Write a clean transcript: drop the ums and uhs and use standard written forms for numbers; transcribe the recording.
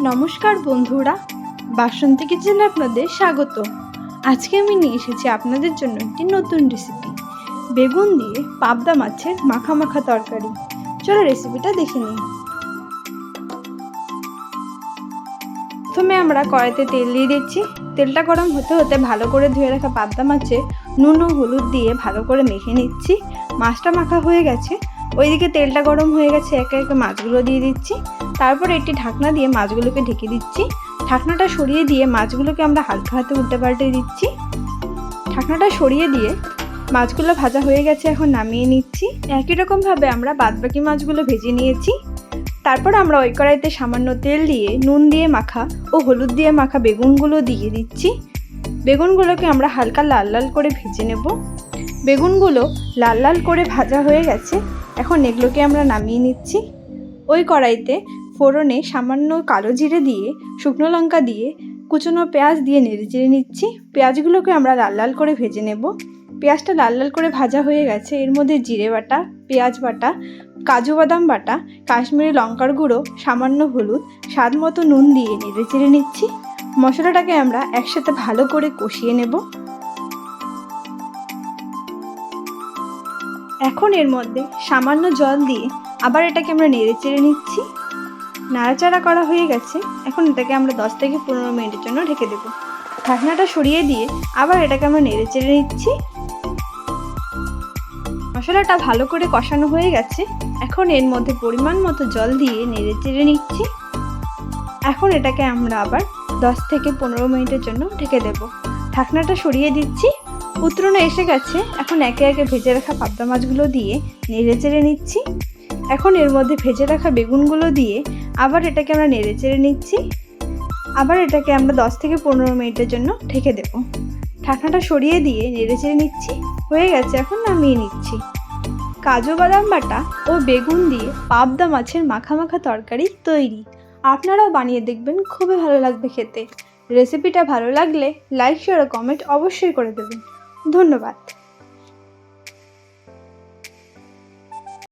নমস্কার বন্ধুরা, বাসন্তী কিচেনে আপনাদের স্বাগত। আজকে আমি নিয়ে এসেছি আপনাদের জন্য একটি নতুন রেসিপি, বেগুন দিয়ে পাবদা মাছের মাখা মাখা তরকারি। চলো রেসিপিটা দেখে নিই। প্রথমে আমরা কড়াইতে তেল দিয়ে দিচ্ছি। তেলটা গরম হতে হতে ভালো করে ধুয়ে রাখা পাবদা মাছে নুন ও হলুদ দিয়ে ভালো করে মেখে নিচ্ছি। মাছটা মাখা হয়ে গেছে, ওইদিকে তেলটা গরম হয়ে গেছে, একে একে মাছগুলো দিয়ে দিচ্ছি। তারপর একটি ঢাকনা দিয়ে মাছগুলোকে ঢেকে দিচ্ছি। ঢাকনাটা সরিয়ে দিয়ে মাছগুলোকে আমরা হালকা হাতে উল্টে পাল্টে দিচ্ছি। ঢাকনাটা সরিয়ে দিয়ে মাছগুলো ভাজা হয়ে গেছে, এখন নামিয়ে নিচ্ছি। একই রকমভাবে আমরা বাদবাকি মাছগুলো ভেজে নিয়েছি। তারপর আমরা ওই কড়াইতে সামান্য তেল দিয়ে নুন দিয়ে মাখা ও হলুদ দিয়ে মাখা বেগুনগুলো দিয়ে দিচ্ছি। বেগুনগুলোকে আমরা হালকা লাল লাল করে ভেজে নেব। বেগুনগুলো লাল লাল করে ভাজা হয়ে গেছে, এখন এগুলোকে আমরা নামিয়ে নিচ্ছি। ওই কড়াইতে ফোড়নে সামান্য কালো জিরে দিয়ে শুকনো লঙ্কা দিয়ে কুচনো পেঁয়াজ দিয়ে নেড়ে চেড়ে নিচ্ছি। পেঁয়াজগুলোকে আমরা লাল লাল করে ভেজে নেব। পেঁয়াজটা লাল লাল করে ভাজা হয়ে গেছে, এর মধ্যে জিরে বাটা, পেঁয়াজ বাটা, কাজু বাদাম বাটা, কাশ্মীরি লঙ্কার গুঁড়ো, সামান্য হলুদ, স্বাদ মতো নুন দিয়ে নেড়ে চেড়ে নিচ্ছি। মশলাটাকে আমরা একসাথে ভালো করে কষিয়ে নেব। এখন এর মধ্যে সামান্য জল দিয়ে আবার এটাকে আমরা নেড়ে চেড়ে নিচ্ছি। নাড়াচাড়া করা হয়ে গেছে, এখন এটাকে আমরা 10 থেকে 15 মিনিটের জন্য ঢেকে দেব। ঢাকনাটা সরিয়ে দিয়ে আবার এটাকে আমরা নেড়ে চেড়ে নিচ্ছি। মশলাটা ভালো করে কষানো হয়ে গেছে, এখন এর মধ্যে পরিমাণ মতো জল দিয়ে নেড়ে চেড়ে নিচ্ছি। এখন এটাকে আমরা আবার 10 থেকে 15 মিনিটের জন্য ঢেকে দেব। ঢাকনাটা সরিয়ে দিচ্ছি। উতরণে এসে গেছে, এখন একে একে ভেজে রাখা পাবদা মাছগুলো দিয়ে নেড়ে চেড়ে নিচ্ছি। এখন এর মধ্যে ভেজে রাখা বেগুনগুলো দিয়ে আবার এটাকে আমরা নেড়ে চেড়ে নিচ্ছি। আবার এটাকে আমরা 10 থেকে 15 মিনিটের জন্য ঢেকে দেব। ঢাকনাটা সরিয়ে দিয়ে নেড়ে চেড়ে নিচ্ছি। হয়ে গেছে, এখন নামিয়ে নিচ্ছি। কাজু বাদাম বাটা ও বেগুন দিয়ে পাবদা মাছের মাখা মাখা তরকারি তৈরি। আপনারাও বানিয়ে দেখবেন, খুবই ভালো লাগবে খেতে। রেসিপিটা ভালো লাগলে লাইক, শেয়ার ও কমেন্ট অবশ্যই করে দেবেন। ধন্যবাদ।